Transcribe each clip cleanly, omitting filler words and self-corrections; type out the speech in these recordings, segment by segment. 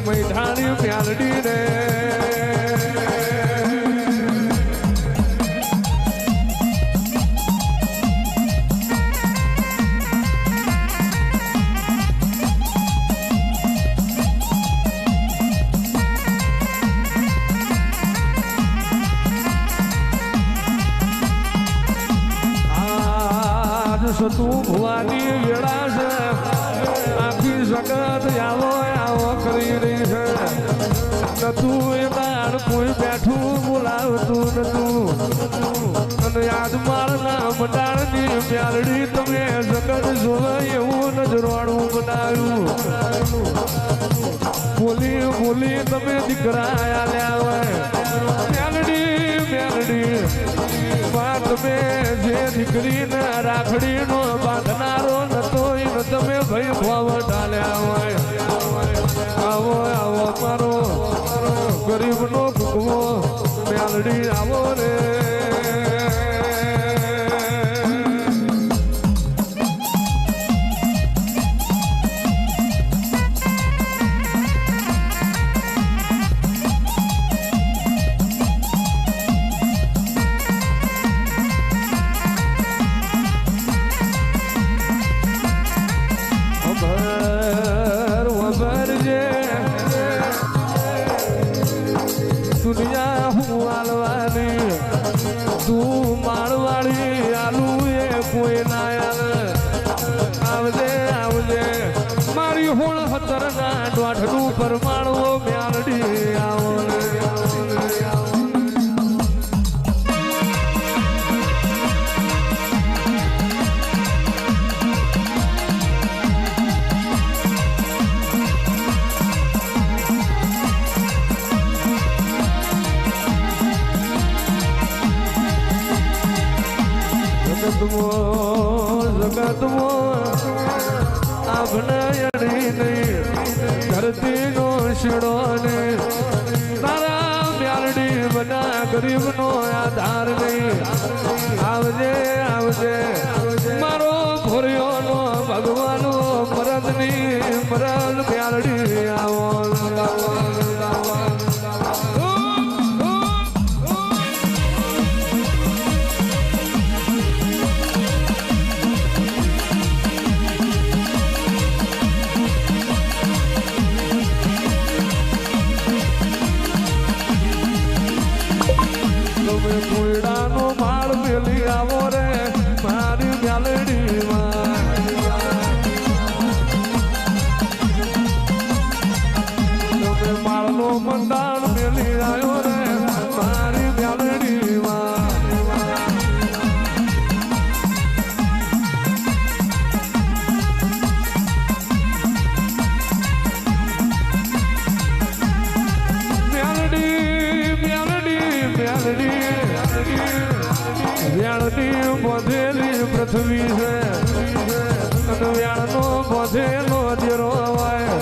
મૈઠાણી મ્યાલડી રે તું ભુવાની વેળા છે આખી જગત આવો આવો કરી રહી છે નતું એ બાળ કોઈ બેઠું બોલાવતું નતું અને યાદ મારના મંડાળની મ્યાલડી તમે જગત જોવે એવું નજરોડું બનાવ્યું બોલી બોલી તમે દીકરા આલ્યા હોય મ્યાલડી મ્યાલડી તમે જે દીકરીને રાખડીનો બાંધનારો નતો એને તમે ભાઈ ભાવ ડાલ્યા હોય આવો આવો મારો ગરીબનો ભૂખવો મ્યાલડી આવો રે દુનિયા હું આલવાની તું માળવાળી આલુ એ કોઈ ના આવજે આવજે મારી હોળ હતરના દોઢનું પરમાણવો મ્યાલડી આવો જગતમો અભનયડી નહીં ધરતીનો શીડો ને તારા મ્યાલડી બના ગરીબનો આધાર નહીં આવજે આવજે મારો ભોરિયોનો ભગવાનનો મરદની મરદ મ્યાલડી આવો કોયડાનો માળ મેલી આવો રે મારી મ્યાલડીમાં માળનો મંડાણ મેલી આવ્યો રે મારી મ્યાલડીમાં વ્યાણની બોધેલી પૃથ્વી છે અને વ્યાણનો બોધેલો દેરો હોય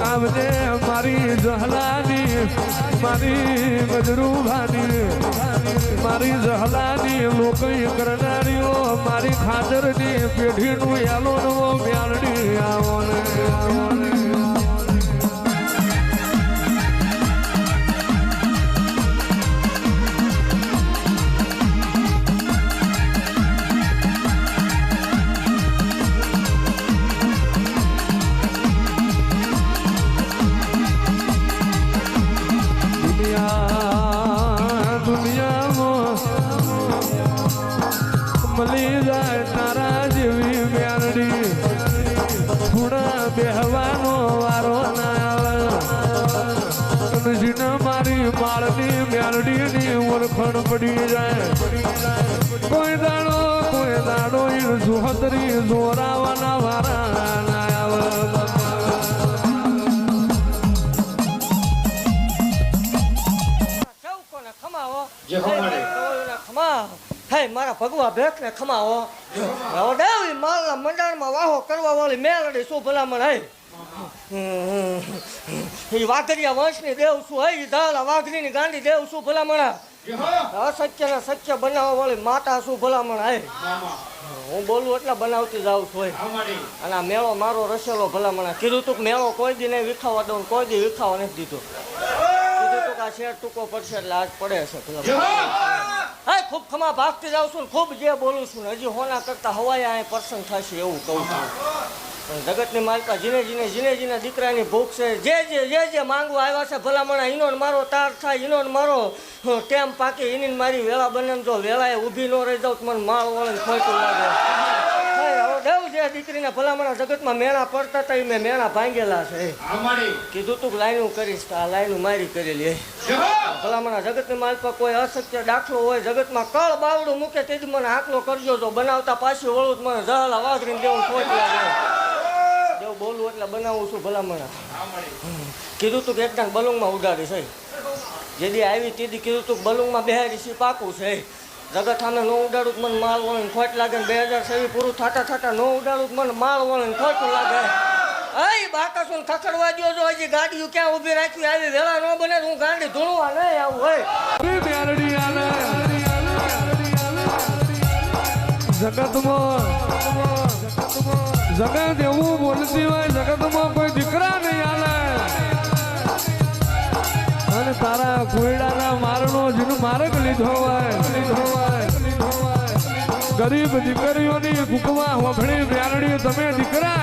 આવજે મારી જહલાની મારી ગજરૂભાની મારી જહલાની લોકઈ કરનારીઓ મારી ખાતરની પેઢીનું યાલો નવો મ્યાલડી આવો ને મળી જાય તારા જેવી મ્યાલડી થોડા બેહવાનો વારો ના આવે મારી માળની મ્યાલડીની ઓળખણ પડી જાય કોઈ દાડો સુહતરી જોરાવાના વારા ના આવે હે મારા ભગવા ભેખ ને ખમાવો દેવી મારા મંડાણમાં વાહો કરવા વાળી મેલડી શું ભલામણ હે એ વાઘરિયા વંશની દેવ શું હે ધાલા વાઘરીની ગાંડી દેવ શું ભલામણ અસત્ય ને સત્ય બનાવવા વાળી માતા શું ભલામણ હે હું બોલું એટલે બનાવતી જાઉં છું હોય. અને આ મેળો મારો રસેલો ભલામણા કીધું તું કે મેળો કોઈ દી નહીં વિખાવા દઉં કોઈ દી વિખાવા નથી દીધો. કીધું તું કે આ શેર ટૂંકો પડશે એટલે આજ પડે છે ભલામણા. હા ખૂબ ખમા ભાગતી જાઉં છું ને ખૂબ જે બોલું છું ને હજી હોના કરતા હવાય અહીં પર્સન થશે એવું કહું છું. પણ જગતની માલકા જીને દીકરાની ભૂખ છે જે માંગવા આવ્યા છે ભલામણા ઈનો ને મારો તાર થાય ઈનો ને મારો ટેમ પાકે એની ને મારી વેળા બને જો વેળાએ ઊભી ન રહી જાઉં તો મને માળ વળે ખોટું લાગે. દેવ જે દીકરીને ભલામણા જગતમાં મેણા પડતા હતા એ મેં મેણા ભાંગેલા છે. કીધું તું લાઈનું કરીશ તો આ લાઈનું મારી કરેલી. ભલામણા જગતની માલકા કોઈ અશક્ય દાખલો હોય જગતમાં કળ બાવડું મૂકે તેથી મને હાકલો કરજો જો બનાવતા પાછી વળું મને જહલા વાઘરીને દેવું ખોટ લાગે. જેવું બોલું એટલે બનાવું છું ભલામણા. કીધું તું કે એકદમ બલુંગમાં ઉડાડી છે જેદી આવી તેદી કીધું તું બલુંગમાં બેહારી સી પાકું છે. જગત સામે ન ઉડાડું મને માલ વળીને ખોટ લાગે ને 2026 પૂરું થતા ન ઉડાડું મને માલ વળીને ખોટું લાગે. અહીં બાકાસું ખખડવા દો જો હજી ગાડીઓ ક્યાં ઊભી રાખવી આવી વેળા ન બને હું ગાડી ધૂણવા નહીં આવું હોય. જગત એવું બોલતી હોય જગતમાં કોઈ દીકરા નહીં આલે અને તારા કોયડાના મારનો જેનું માર્ગ લીધો હોય ગરીબ દીકરીઓની કુકવા હોભળી વ્યારડી તમે દીકરા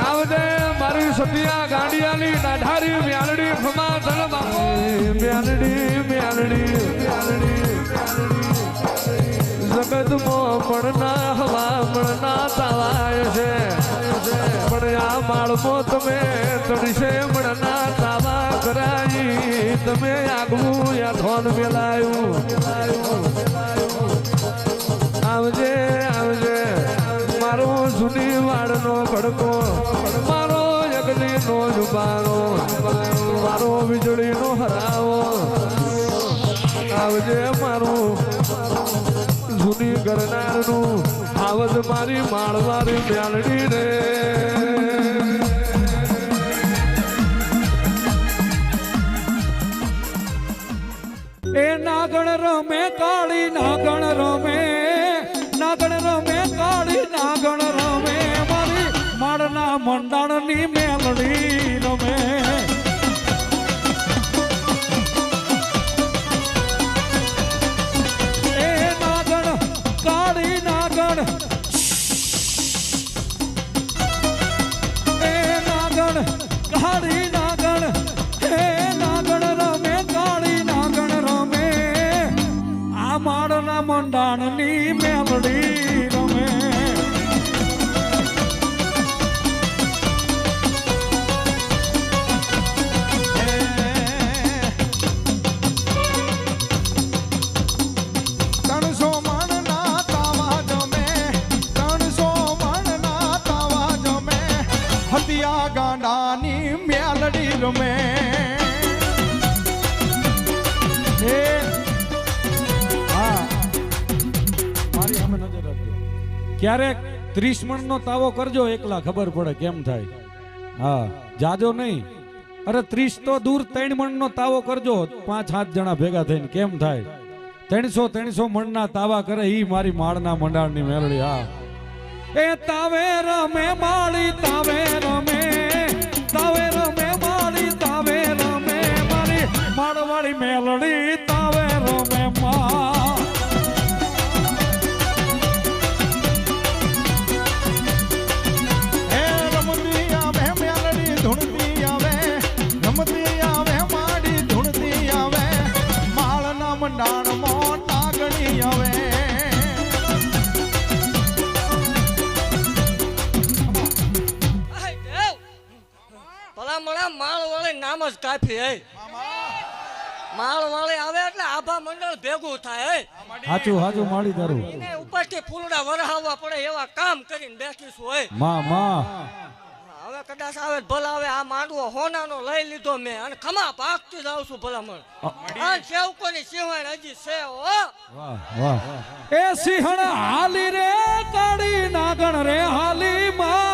આવજે મારી સતિયા ગાંડિયાની દાઢારી વ્યારડી ખમા ધન બાપો વ્યારડી જગતમાં મળના હવા મળના તાવાય છે પણ આ માળમાં તમે તડશે મળના તાવા કરાઈ તમે આગવું યા ધોન મેલાયું. આવજે મારો જૂની વાડનો ભડકો મારો યજ્ઞનો જુબારો મારો વીજળીનો હરાવો આવજે મારું જૂની ગરનારનું આવજ મારી માળવારી મ્યાલડી રે. એ નાગણ રમે કાળી નાગણ રમે કાળી નાગણ રમે મારી માળના મંડાણની મેલડી રમે. મંડાણની મેલડી રમે. ત્રણસો મણના તાવા જમે હતિયા ગાંડાની મેલડી રમે. ક્યારેક 30 મણનો તાવો કરજો એકલા ખબર પડે કેમ થાય. હા જાજો નહીં અરે 30 તો દૂર 3 મણનો તાવો કરજો 5-7 જણા ભેગા થઈને કેમ થાય. 300 મણના તાવા કરે ઈ મારી માળના મંડાણની મેલડી. હા એ તાવે રમે માળી તાવે રમે માળી તાવે રમે મારી માળવાળી મેલડી તાવે રમે મા. નામ જ કાફી હે માળ વાળી આવે એટલે આભા મંડળ ભેગું થાય હે. હાચું માળી તારું એને ઉપરથી ફૂલડા વરહાવવા પડે એવા કામ કરીને બેઠીશું હોય. હવે કદાચ આવે ભલા આવે આ માંડવો હોનાનો લઈ લીધો મેં અને ખમા પાકતી જાઉં છું ભલામણ. આ સેવકોની સિંહણ હજી છે હો. એ સિંહણ હાલી રે કાળી નાગણ રે હાલી માં.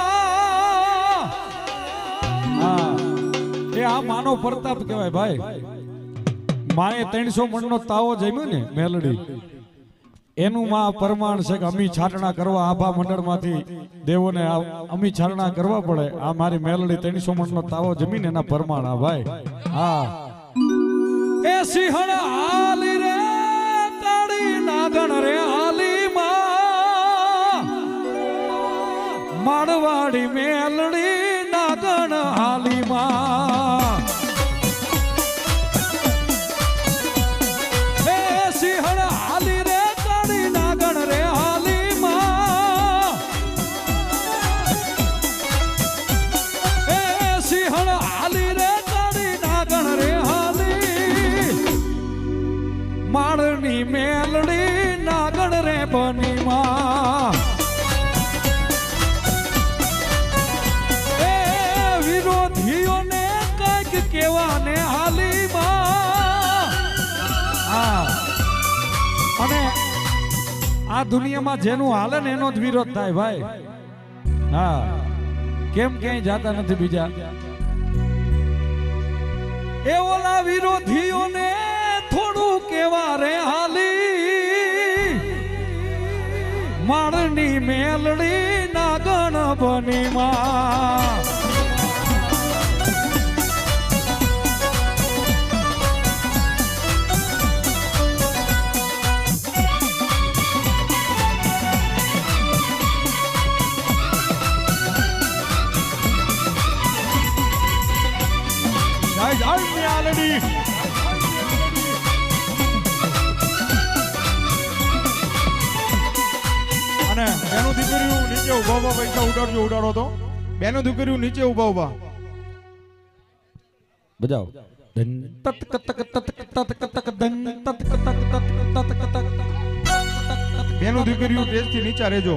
એ આ માનો પ્રતાપ કહેવાય ભાઈ. માએ 300 મણનો તાવો જમ્યો ને મેલડી એનું માં પ્રમાણ છે કે અમી છાટણા કરવા આભા મંડળમાંથી દેવોને અમી છાટણા કરવા પડે આ મારી મેલડી 300 મણનો તાવો જમીને એના પ્રમાણ આ ભાઈ હા એ સિંહણ હાલી રે તાળી નાગણ રે હાલી માં માળવાડી મેલડી નાગણ હાલી માં એ સિંહણ હાલી રે તાળી નાગણ રે હાલી માં એ સિંહણ હાલી રે તાળી નાગણ રે હાલી માળની મેલડી નાગણ રે બની માં વિરોધીઓને કઈક કેવાને હાલી માં અને આ દુનિયામાં જેનું હાલે ને એનો જ વિરોધ થાય ભાઈ હા કેમ ક્યાંય જાતા નથી બીજા એ ઓલા વિરોધીઓને થોડું કેવા રે હાલી માળની મેલડી નાગણ બની માં અને બેનું દીકરીઓ નીચે ઉભા ઉભા પૈસા ઉડાડો તો બેનું દીકરીઓ નીચે ઉભા ઉભા બજાવ ધન તત કત કત તત કત ધન તત કત કત તત કત બેનું દીકરીઓ સ્ટેજ થી નીચે રહેજો